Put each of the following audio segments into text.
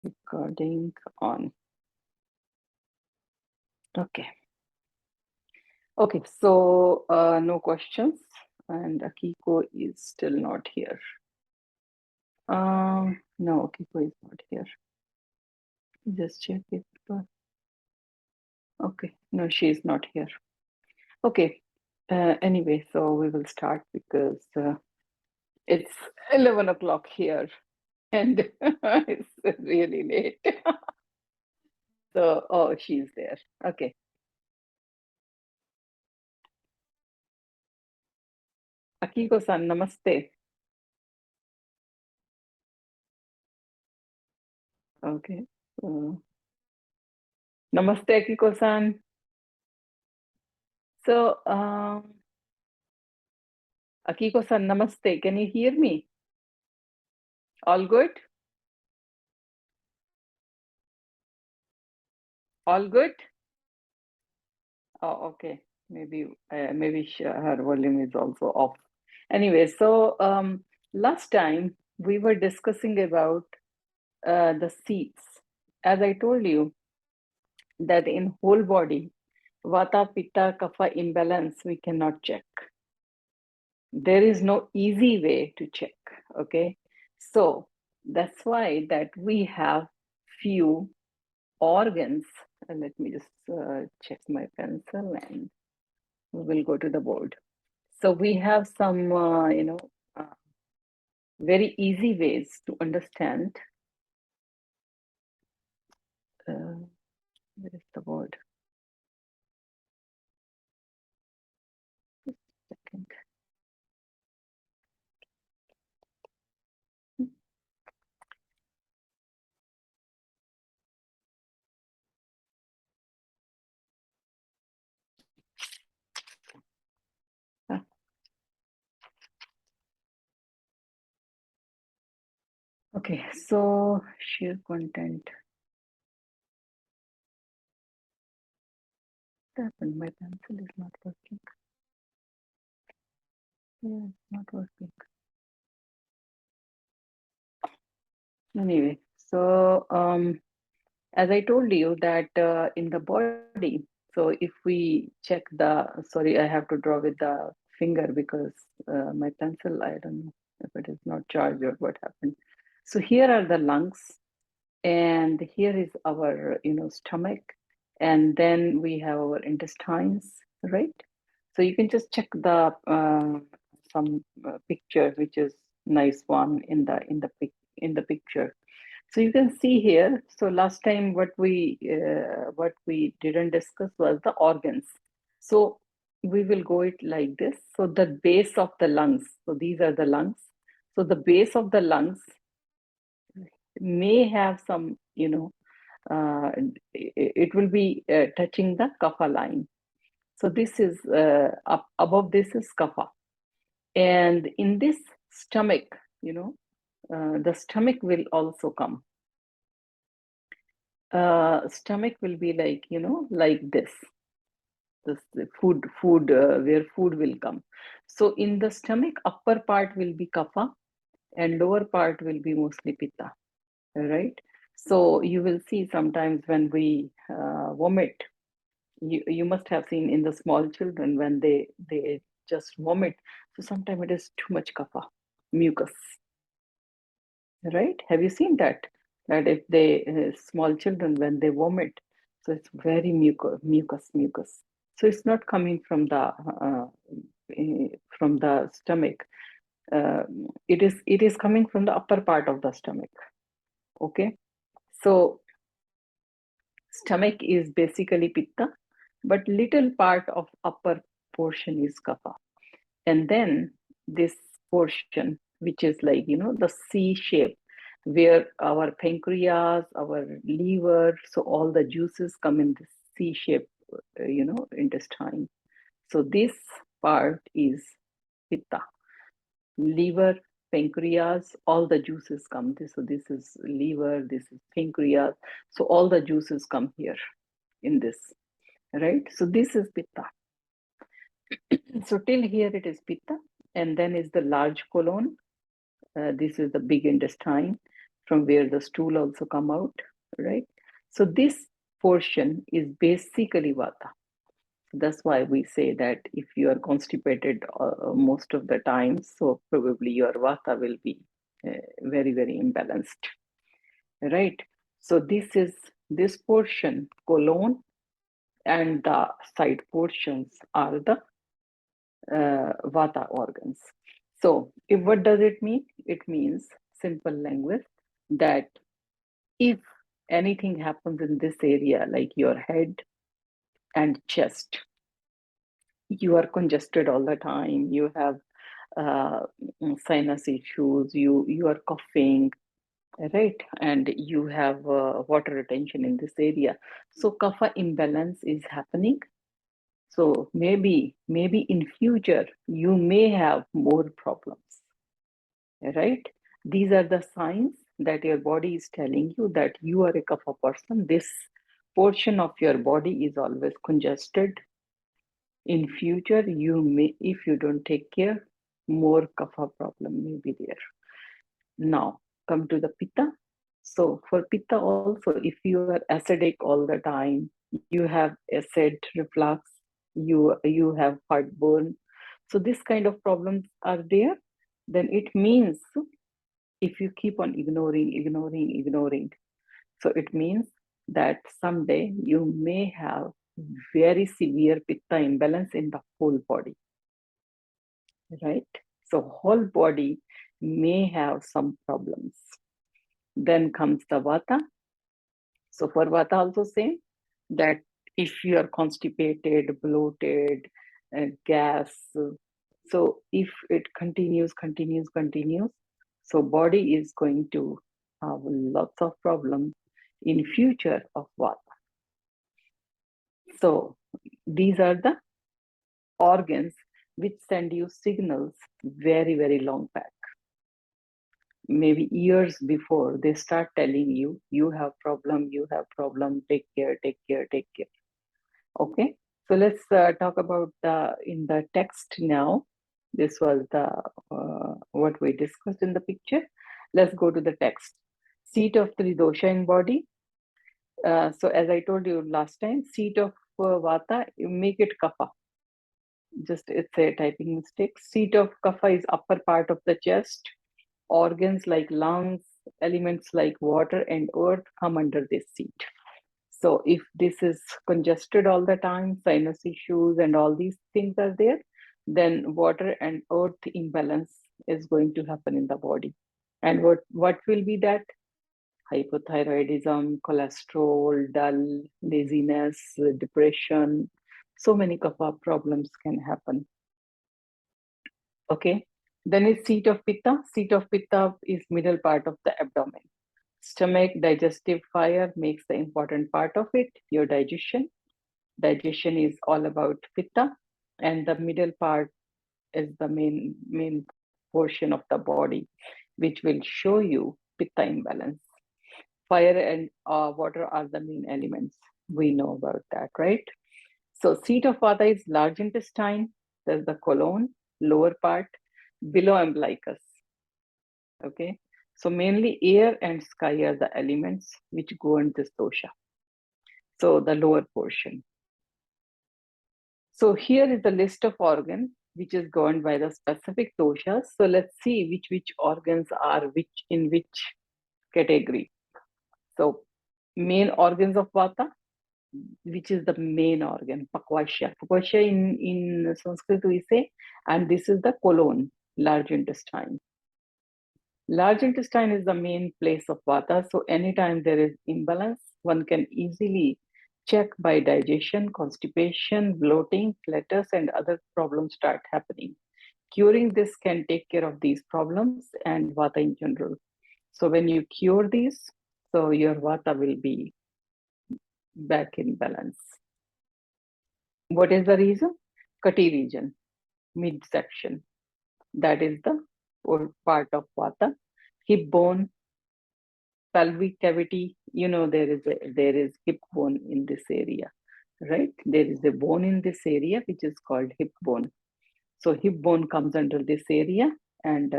Recording on. Okay. Okay, so no questions, and Akiko is still not here. No, Akiko is not here. Just check it. Okay, no, she is not here. Okay. Anyway, so we will start because it's 11 o'clock here and it's really late. So, oh, she's there. Okay. Akiko-san, namaste. Okay. Namaste, Akiko-san. So, Akiko-san, namaste. Can you hear me? All good? All good? Oh, okay. Maybe her volume is also off. Anyway, so last time we were discussing about the seats. As I told you, that in whole body, Vata, Pitta, Kapha imbalance we cannot check. There is no easy way to check. Okay, so that's why that we have few organs. And let me just check my pencil and we will go to the board. So we have some, very easy ways to understand. Where is the board? Just a second. Ah, okay, so share content. What happened? My pencil is not working. Yeah, it's not working. Anyway, so as I told you that in the body, so if we check sorry, I have to draw with the finger because my pencil, I don't know if it is not charged or what happened. So here are the lungs, and here is our, stomach, and then we have our intestines, right? So you can just check the some picture, which is nice one in the picture. So you can see here. So last time what we didn't discuss was the organs. So we will go it like this. So the base of the lungs. So these are the lungs. So the base of the lungs may have some, it will be touching the kapha line. So this is up above. This is kapha, and in this stomach, the stomach will also come. Stomach will be like, like this the food where food will come. So in the stomach, upper part will be kapha and lower part will be mostly pitta, right? So you will see sometimes when we vomit, you must have seen in the small children when they just vomit. So sometimes it is too much kapha, mucus, right? Have you seen that? That if they small children when they vomit, so it's very mucus. So it's not coming from the stomach. It is coming from the upper part of the stomach. Okay, so stomach is basically pitta, but little part of upper portion is kapha, and then this portion, which is like, the C shape, where our pancreas, our liver, so all the juices come in this C shape, intestine. So this part is pitta. Liver, pancreas, all the juices come this. So this is liver, this is pancreas. So all the juices come here in this, right? So this is pitta. So till here it is pitta, and then is the large colon. This is the big intestine. from where the stool also come out, right? So this portion is basically Vata. That's why we say that if you are constipated most of the time, so probably your Vata will be very, very imbalanced, right? So this portion, colon, and the side portions are the Vata organs. So, if what does it mean? It means simple language that if anything happens in this area, like your head and chest, you are congested all the time. You have uh, sinus issues. You are coughing, right? And you have water retention in this area. So, kapha imbalance is happening. So maybe in future you may have more problems, right? These are the signs that your body is telling you that you are a kapha person. This portion of your body is always congested. In future, you may, if you don't take care, more kapha problem may be there. Now, come to the pitta. So for pitta also, if you are acidic all the time, you have acid reflux, you have heartburn. So this kind of problems are there, then it means if you keep on ignoring, so it means that someday you may have very severe pitta imbalance in the whole body, right? So whole body may have some problems. Then comes the vata. So for vata also same, that if you are constipated, bloated, gas, so if it continues, so body is going to have lots of problems in future of vata. So these are the organs which send you signals very, very long back. Maybe years before they start telling you, you have problem, take care, take care, take care. Okay, so let's talk about the in the text now. This was the what we discussed in the picture. Let's go to the text. Seat of Tridosha in body. So as I told you last time, seat of Vata, you make it Kapha. Just it's a typing mistake. Seat of Kapha is upper part of the chest. Organs like lungs, elements like water and earth come under this seat. So if this is congested all the time, sinus issues and all these things are there, then water and earth imbalance is going to happen in the body. And what will be that? Hypothyroidism, cholesterol, dull, laziness, depression. So many kapha problems can happen. Okay. Then is seat of pitta. Seat of pitta is middle part of the abdomen. Stomach digestive fire makes the important part of it, your digestion. Digestion is all about pitta, and the middle part is the main portion of the body, which will show you pitta imbalance. Fire and water are the main elements. We know about that, right? So seat of vata is large intestine. There's the colon, lower part, below umbilicus. Okay. So mainly air and sky are the elements which go in this dosha. So the lower portion. So here is the list of organs which is governed by the specific doshas. So let's see which organs are which in which category. So main organs of vata, which is the main organ, pakvashya. Pakvashya in Sanskrit we say, and this is the colon, large intestine. Large intestine is the main place of vata. So anytime there is imbalance, one can easily check by digestion, constipation, bloating, flatus, and other problems start happening. Curing this can take care of these problems and vata in general. So when you cure these, so your vata will be back in balance. What is the reason? Kati region, midsection. That is the part of vata. Hip bone, pelvic cavity, there is hip bone in this area, right? There is a bone in this area which is called hip bone. So hip bone comes under this area, and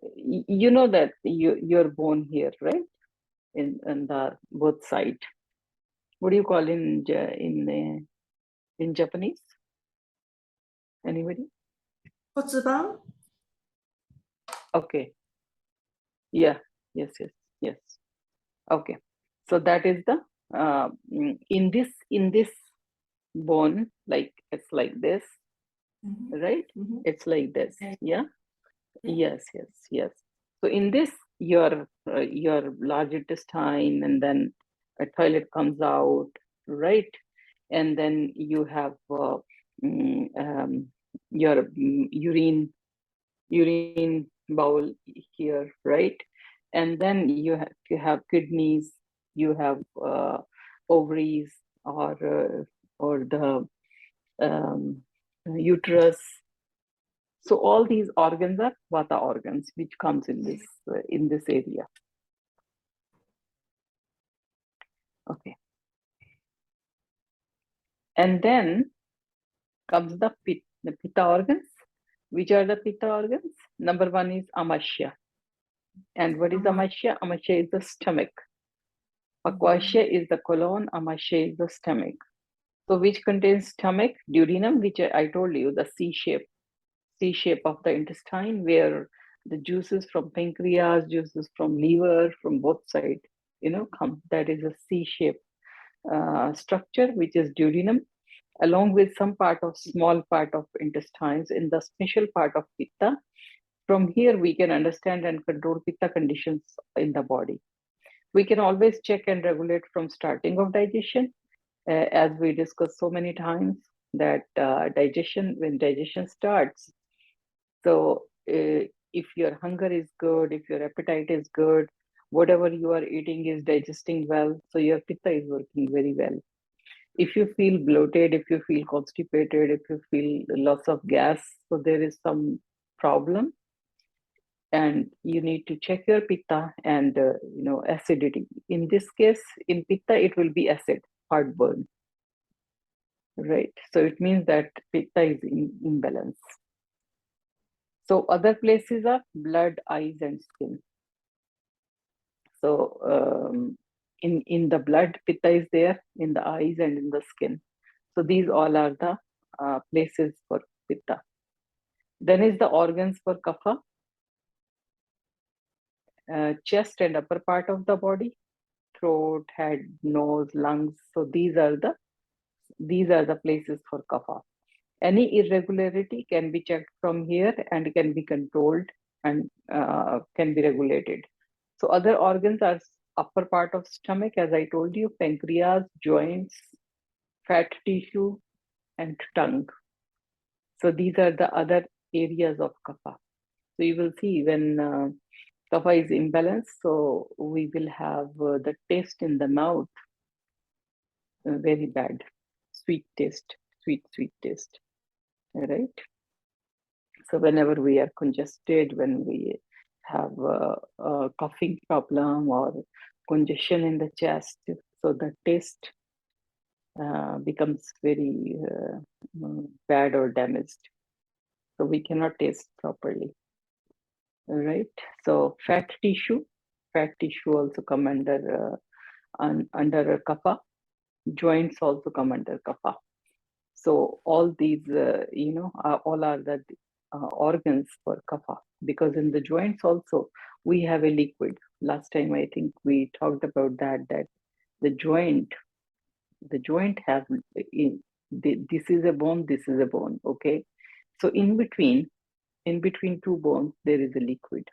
You know that you're born here, right? In the both side. What do you call in Japanese? Anybody? 骨盤 Okay. Yeah. Yes. Yes. Yes. Okay. So that is the in this bone, like it's like this, right? It's like this. Yeah. Yes. Yes. Yes. So in this, your large intestine, and then a toilet comes out, right? And then you have your urine bowl here, right? And then you have kidneys, you have ovaries, or the uterus. So all these organs are vata organs, which comes in this area. Okay, and then comes the pitta organs. Which are the pitta organs? Number one is amasya. And what is amasya? Amasya is the stomach. Pakvasya is the colon. Amasya is the stomach. So which contains stomach, duodenum, which I told you, the C shape of the intestine, where the juices from pancreas, juices from liver, from both sides, come. That is a C-shape structure, which is duodenum, along with some small part of intestines in the special part of pitta. From here, we can understand and control pitta conditions in the body. We can always check and regulate from starting of digestion, as we discussed so many times, that when digestion starts, so if your hunger is good, if your appetite is good, whatever you are eating is digesting well, so your pitta is working very well. If you feel bloated, if you feel constipated, if you feel lots of gas, so there is some problem, and you need to check your pitta and acidity. In this case, in pitta, it will be acid, heartburn, right? So it means that pitta is in imbalance. So other places are blood, eyes, and skin. So in the blood, pitta is there, in the eyes and in the skin. So these all are the places for pitta. Then is the organs for kapha, chest and upper part of the body, throat, head, nose, lungs. So these are the places for kapha. Any irregularity can be checked from here and can be controlled, and can be regulated. So other organs are upper part of stomach, as I told you, pancreas, joints, fat tissue, and tongue. So these are the other areas of kapha. So you will see when kapha is imbalanced, so we will have the taste in the mouth very bad, sweet taste, sweet taste, right? So whenever we are congested, when we have a coughing problem or congestion in the chest, so the taste becomes very bad or damaged. So we cannot taste properly, right? So fat tissue also come under kapha. Joints also come under kapha. So all these, all are the organs for kapha, because in the joints also we have a liquid. Last time I think we talked about that the joint, have this is a bone, this is a bone. Okay, so in between two bones there is a liquid,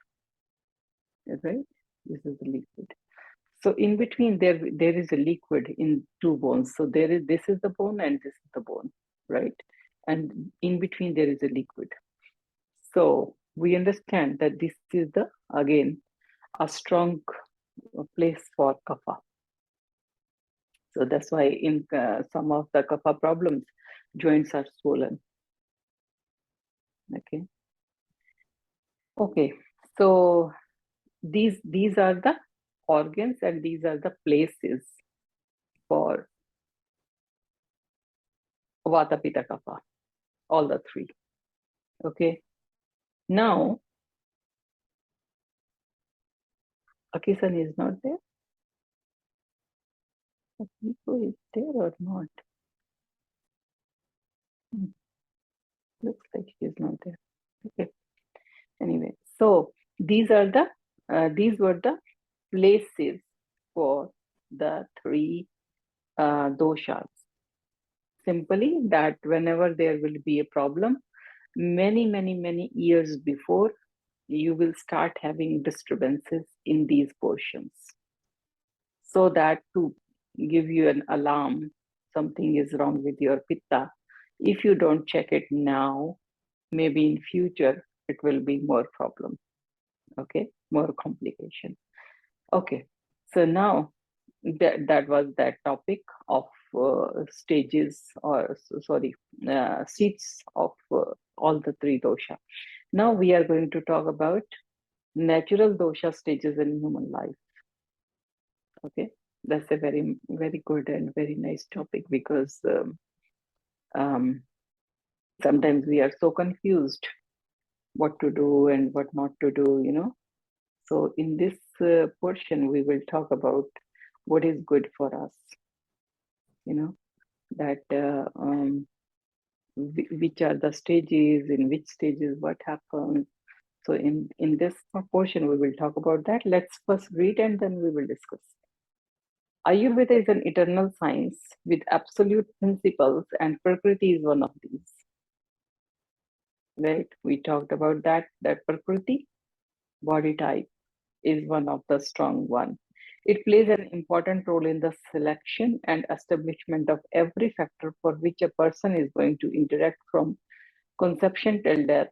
right? This is the liquid. So in between there is a liquid in two bones. So this is the bone and this is the bone, right? And in between there is a liquid. So we understand that this is the again a strong place for kapha. So that's why in some of the kapha problems, joints are swollen. Okay. Okay. So these are the organs and these are the places for vata pitta kapha, all the three. Okay. Now Akisan is not there. Akiko is there or not? Hmm, looks like he is not there. Okay. Anyway, so these were the places for the three doshas. Simply that whenever there will be a problem, many years before, you will start having disturbances in these portions. So that to give you an alarm, something is wrong with your pitta. If you don't check it now, maybe in future it will be more problem. Okay, more complication. Okay, so now that was that topic of stages or sorry seats of all the three dosha. Now we are going to talk about natural dosha stages in human life. Okay, that's a very good and very nice topic because um, sometimes we are so confused what to do and what not to do. So in this portion we will talk about what is good for us, you know that which are the stages, in which stages what happens. So in this portion we will talk about that. Let's first read and then we will discuss. Ayurveda is an eternal science with absolute principles, and Prakriti is one of these. Right? We talked about that Prakriti, body type, is one of the strong one. It plays an important role in the selection and establishment of every factor for which a person is going to interact from conception till death.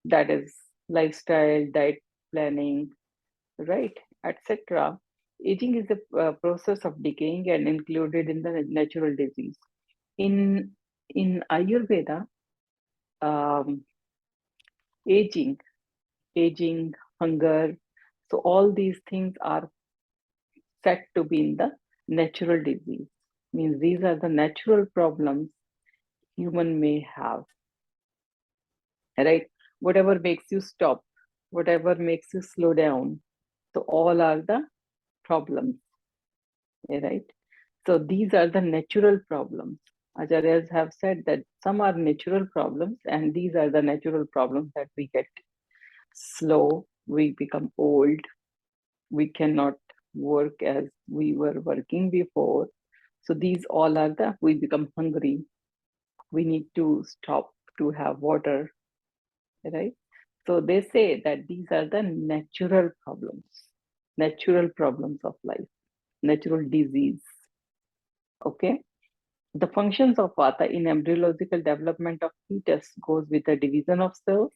That is lifestyle, diet planning, right, etc. Aging is a process of decaying and included in the natural disease. In in Ayurveda, um, aging, aging, hunger, so all these things are said to be in the natural disease. Means these are the natural problems human may have, right? Whatever makes you stop, whatever makes you slow down, so all are the problems, right? So these are the natural problems. Acharyas have said that some are natural problems, and these are the natural problems that we get slow, we become old, we cannot work as we were working before. So these all are the, we become hungry, we need to stop to have water, right? So they say that these are the natural problems of life, natural disease. Okay. The functions of Vata in embryological development of fetus goes with the division of cells.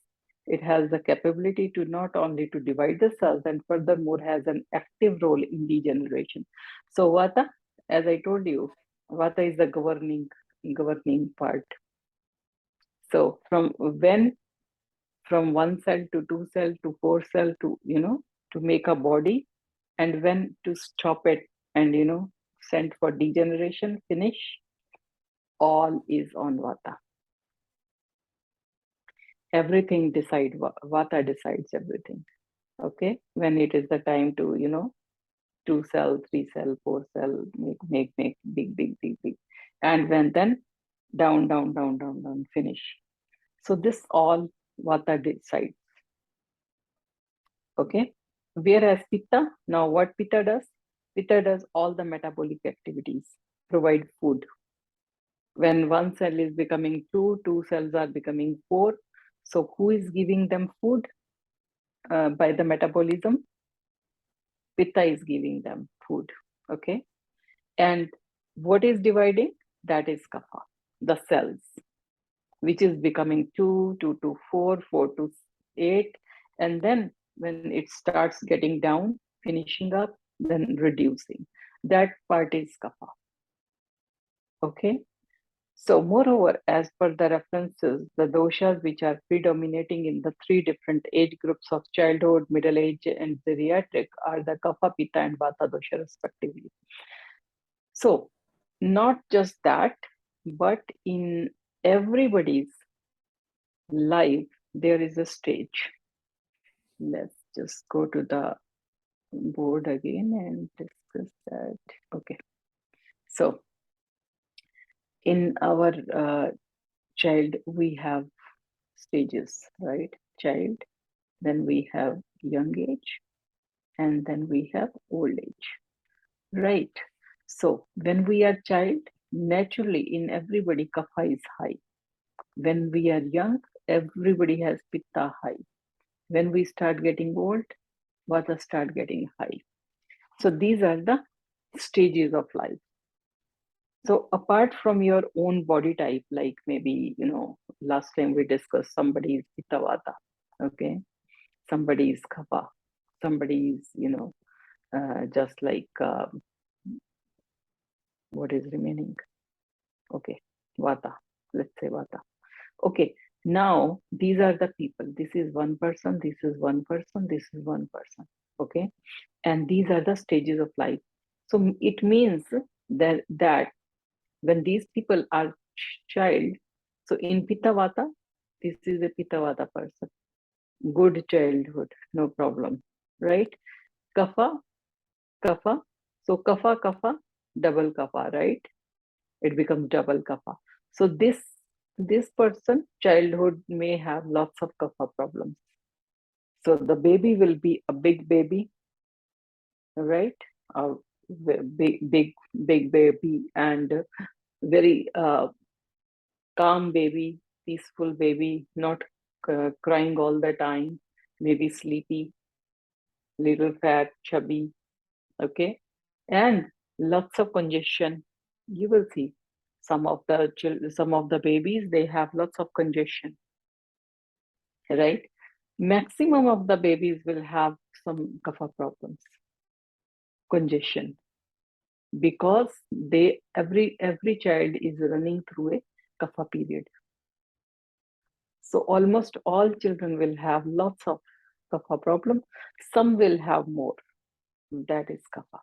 It has the capability to not only to divide the cells and furthermore has an active role in degeneration. So Vata, as I told you, Vata is the governing part. So from one cell to two cell to four cell to to make a body, and when to stop it and send for degeneration, finish, all is on Vata. Everything Vata decides everything. Okay, when it is the time to two cell, three cell, four cell, make big, and when then down, finish. So this all Vata decides. Okay, whereas Pitta, now what Pitta does? Pitta does all the metabolic activities, provide food. When one cell is becoming two cells are becoming four. So who is giving them food? By the metabolism, Pitta is giving them food. Okay. And what is dividing? That is Kapha, the cells, which is becoming two to four, four to eight. And then when it starts getting down, finishing up, then reducing. That part is Kapha. Okay. So, moreover, as per the references, the doshas which are predominating in the three different age groups of childhood, middle age, and geriatric are the Kapha, Pitta, and Vata dosha, respectively. So, not just that, but in everybody's life, there is a stage. Let's just go to the board again and discuss that. Okay. So in our child, we have stages, right? Child, then we have young age, and then we have old age, right? So when we are child, naturally in everybody, kapha is high. When we are young, everybody has pitta high. When we start getting old, vata start getting high. So these are the stages of life. So apart from your own body type, like maybe, last time we discussed somebody is pitta vata, okay? Somebody is kapha, somebody is, just like what is remaining? Okay, vata. Let's say vata. Okay, now these are the people. This is one person, this is one person, this is one person. Okay, and these are the stages of life. So it means that when these people are child, so in Pitta Vata, this is a Pitta Vata person. Good childhood, no problem, right? Kapha, Kapha. So Kapha, double Kapha, right? It becomes double Kapha. So this person childhood may have lots of Kapha problems. So the baby will be a big baby, right? A big baby, and very calm baby, peaceful baby, not crying all the time, maybe sleepy, little fat, chubby, okay? And lots of congestion. You will see some of the babies, they have lots of congestion, right? Maximum of the babies will have some kapha problems, congestion, because every child is running through a kapha period. So almost all children will have lots of kapha problem. Some will have more. That is kapha.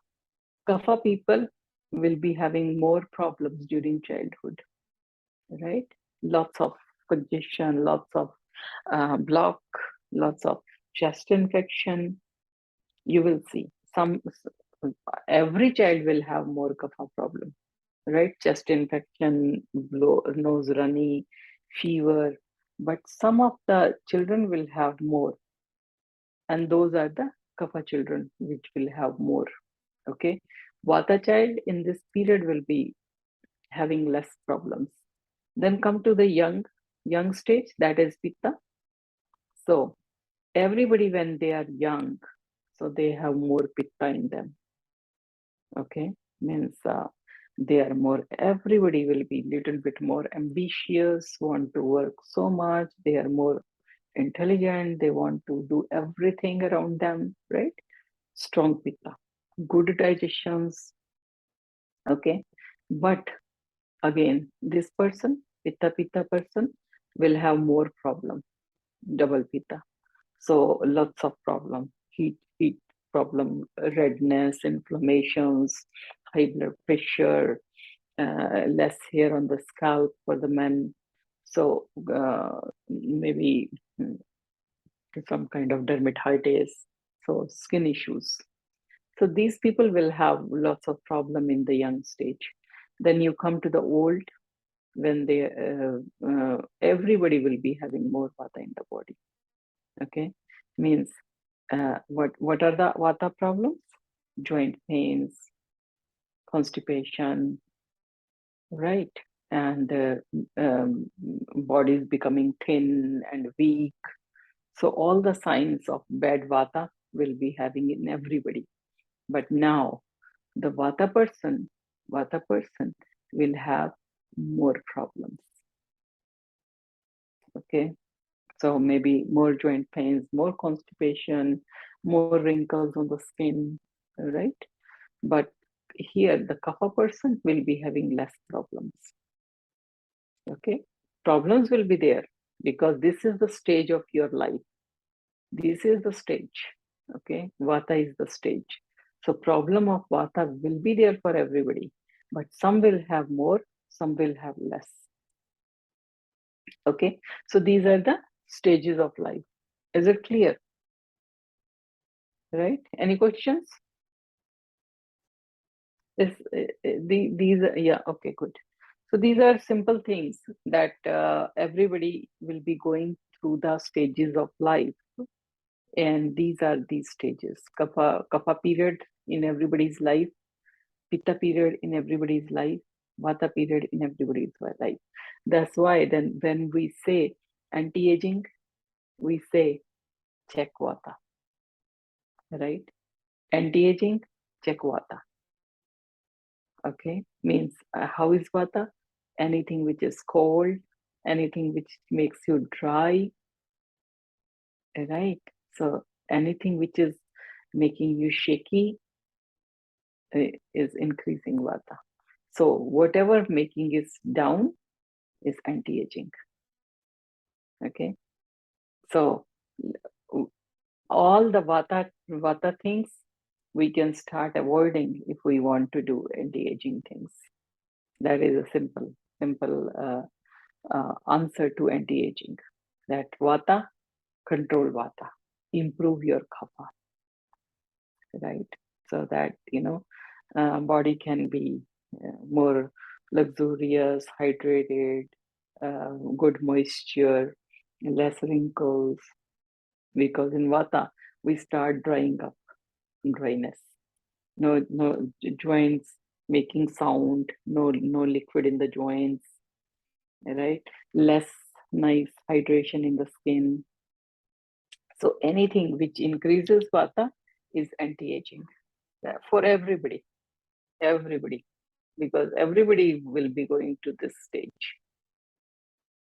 Kapha people will be having more problems during childhood, right? Lots of congestion, lots of block, lots of chest infection. You will see every child will have more kapha problem, right? Chest infection, nose runny, fever. But some of the children will have more, and those are the kapha children which will have more. Okay, vata child in this period will be having less problems. Then come to the young stage, that is pitta. So everybody when they are young, so they have more pitta in them. Okay, means they are more, everybody will be little bit more ambitious, want to work so much, they are more intelligent, they want to do everything around them, right? Strong pitta, good digestions. Okay, but again, this person, pitta person, will have more problem, double pitta. So lots of problem, heat problem, redness, inflammations, high blood pressure, less hair on the scalp for the men. So maybe some kind of dermatitis, so skin issues. So these people will have lots of problem in the young stage. Then you come to the old, when they everybody will be having more vata in the body. Okay, means what are the vata problems? Joint pains, constipation, right? And body is becoming thin and weak. So all the signs of bad vata will be having in everybody. But now the vata person will have more problems. Okay, so maybe more joint pains, more constipation, more wrinkles on the skin, right? But here the kapha person will be having less problems. Okay, problems will be there because this is the stage of your life. This is the stage. Okay, vata is the stage. So problem of vata will be there for everybody, but some will have more, some will have less. Okay, so these are the stages of life. Is it clear? right? Any questions? These are, yeah, okay, good. So these are simple things that everybody will be going through the stages of life, and these are these stages. Kapha period in everybody's life, Pitta period in everybody's life, Vata period in everybody's life. That's why then when we say anti-aging, we say check Vata, right? Anti-aging, check Vata. Okay, means how is Vata? Anything which is cold, anything which makes you dry, right? So anything which is making you shaky is increasing Vata. So whatever making is down is anti-aging. Okay, so all the Vata things we can start avoiding if we want to do anti-aging things. That is a simple answer to anti-aging. That Vata, control Vata, improve your Kapha, right? So that body can be more luxurious, hydrated, good moisture, less wrinkles. Because in Vata we start drying up, dryness. No joints making sound. No liquid in the joints, right? Less nice hydration in the skin. So anything which increases Vata is anti-aging for everybody, because everybody will be going to this stage.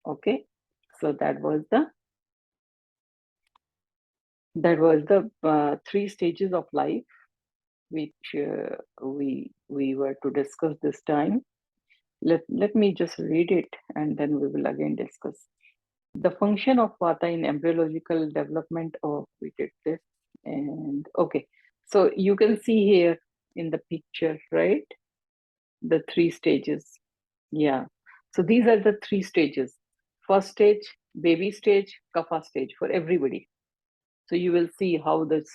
Okay, so that was the three stages of life which we were to discuss this time. Let me just read it and then we will again discuss. The function of Vata in embryological development. Oh, we did this. And okay, so you can see here in the picture, right? The three stages. Yeah. So these are the three stages. First stage, baby stage, kapha stage for everybody. So you will see how the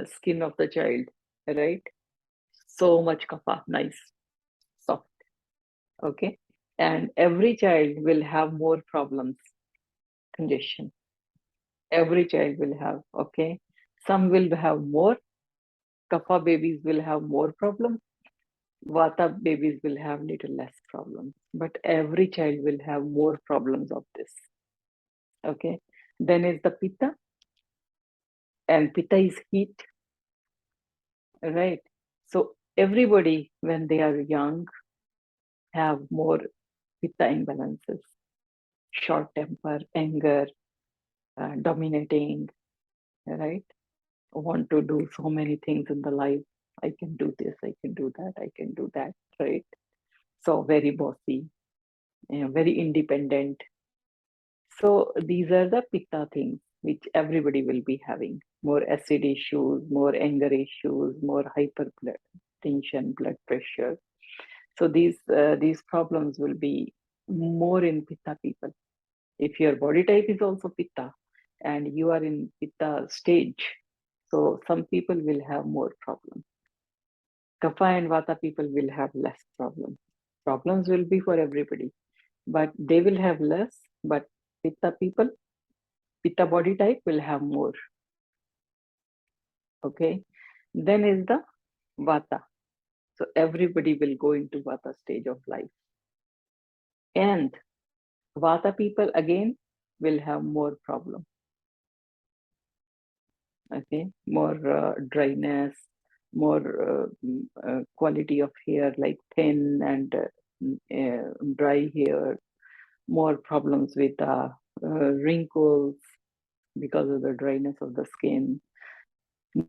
skin of the child, right? So much kapha, nice, soft. Okay. And every child will have more problems, congestion. Every child will have, okay. Some will have more. Kapha babies will have more problems. Vata babies will have little less problems. But every child will have more problems of this. Okay. Then is the Pitta, and Pitta is heat, right? So everybody, when they are young, have more Pitta imbalances, short temper, anger, dominating, right? Want to do so many things in the life. I can do this, I can do that, I can do that, right? So very bossy, very independent. So these are the Pitta things which everybody will be having. More acid issues, more anger issues, more hypertension, blood pressure. So these problems will be more in Pitta people. If your body type is also Pitta and you are in Pitta stage, so some people will have more problems. Kapha and Vata people will have less problems. Problems will be for everybody, but they will have less. But Pitta people, Pitta body type will have more. Okay. Then is the Vata. So everybody will go into Vata stage of life. And Vata people again will have more problem. Okay. More dryness, more quality of hair like thin and dry hair, more problems with wrinkles because of the dryness of the skin,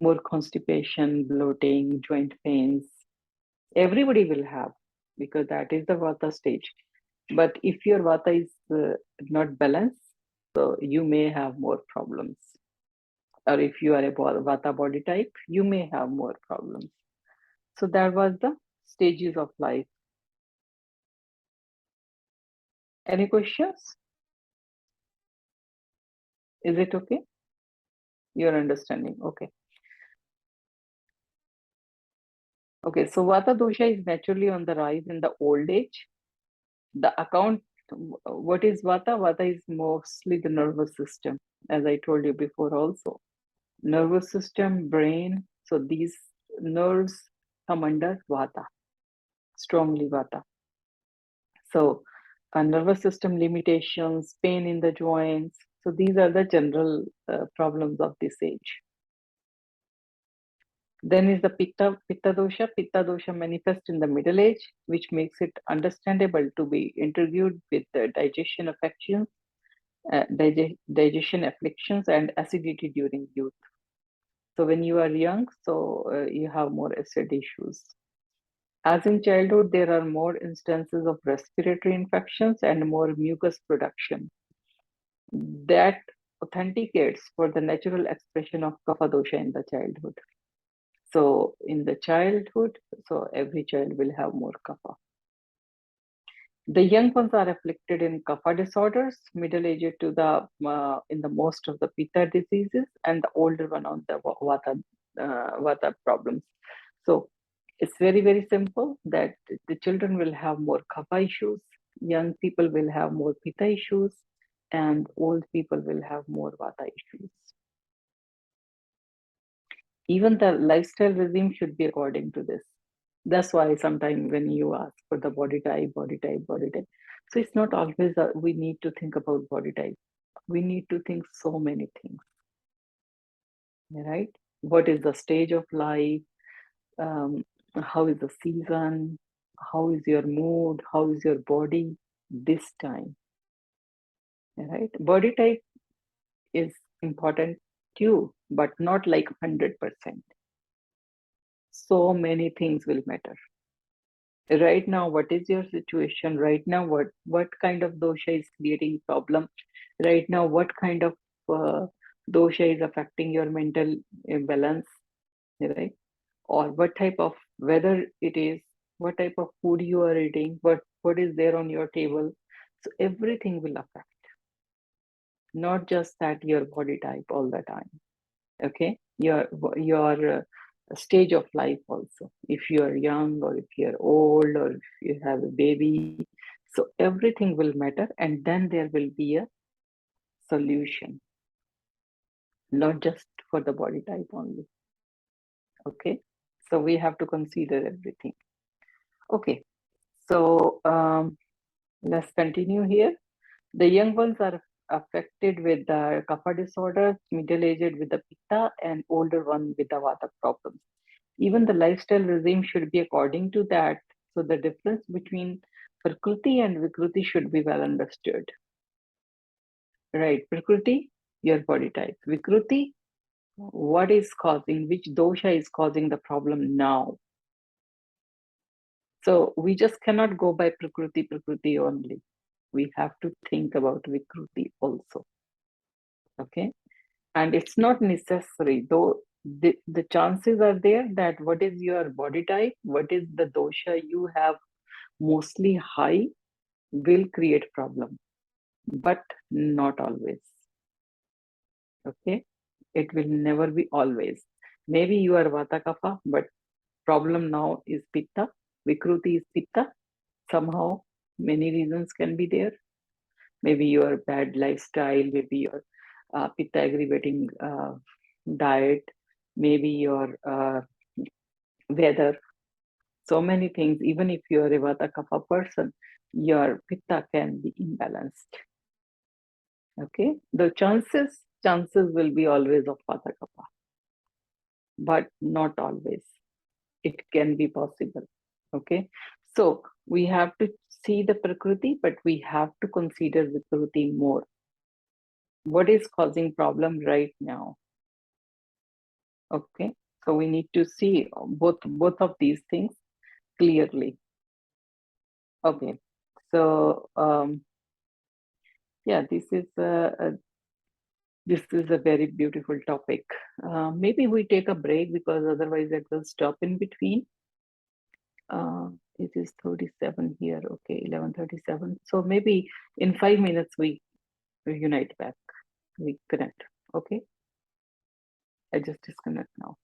more constipation, bloating, joint pains. Everybody will have, because that is the Vata stage. But if your Vata is not balanced, so you may have more problems. Or if you are a Vata body type, you may have more problems. So that was the stages of life. Any questions? Is it okay? Your understanding. Okay. Okay. So Vata dosha is naturally on the rise in the old age. The account, what is Vata? Vata is mostly the nervous system, as I told you before also. Nervous system, brain. So these nerves come under Vata, strongly Vata. So, nervous system limitations, pain in the joints. So, these are the general problems of this age. Then is the Pitta dosha. Pitta dosha manifests in the middle age, which makes it understandable to be interviewed with digestion affections, digestion afflictions, and acidity during youth. So, when you are young, you have more acid issues. As in childhood, there are more instances of respiratory infections and more mucus production that authenticates for the natural expression of kapha dosha in the childhood. So in the childhood, so every child will have more kapha. The young ones are afflicted in kapha disorders, middle aged to the in the most of the pitta diseases, and the older one on the vata problems. So it's very simple that the children will have more kapha issues, young people will have more pitta issues, and old people will have more vata issues. Even the lifestyle regime should be according to this. That's why sometimes when you ask for the body type, so it's not always we need to think about body type. We need to think so many things, right? What is the stage of life? Um, how is the season? How is your mood? How is your body this time? Right? Body type is important too, but not like 100%. So many things will matter. Right now, what is your situation? Right now, what kind of dosha is creating problem? Right now, what kind of uh, dosha is affecting your mental balance, right? Or what type of weather it is, what type of food you are eating, what is there on your table. So everything will affect, not just that your body type all the time. Okay, your stage of life also. If you are young or if you are old or if you have a baby, so everything will matter, and then there will be a solution, not just for the body type only. Okay, so we have to consider everything. Okay, so let's continue here. The young ones are affected with the kapha disorders, middle aged with the pitta, and older one with the vata problems. Even the lifestyle regime should be according to that. So the difference between Prakriti and Vikruti should be well understood. Right? Prakriti, your body type. Vikruti, what is causing, which dosha is causing the problem now? So we just cannot go by Prakriti only. We have to think about Vikruti also. Okay? And it's not necessary, though the chances are there that what is your body type, what is the dosha you have mostly high will create problem, but not always. Okay, it will never be always. Maybe you are vata kapha, but problem now is pitta. Vikruti is pitta. Somehow many reasons can be there. Maybe your bad lifestyle, maybe your pitta aggravating diet, maybe your weather. So many things. Even if you are a vata kapha person, your pitta can be imbalanced. Okay, the chances will be always of vata kapha, but not always. It can be possible. Okay, so we have to see the prakriti, but we have to consider vikruti more. What is causing problem right now? Okay, so we need to see both of these things clearly. Okay, so yeah, this is a very beautiful topic. Maybe we take a break because otherwise it will stop in between. It is 37 here. Okay, 11:37. So maybe in 5 minutes we reunite back. We connect. Okay. I just disconnect now.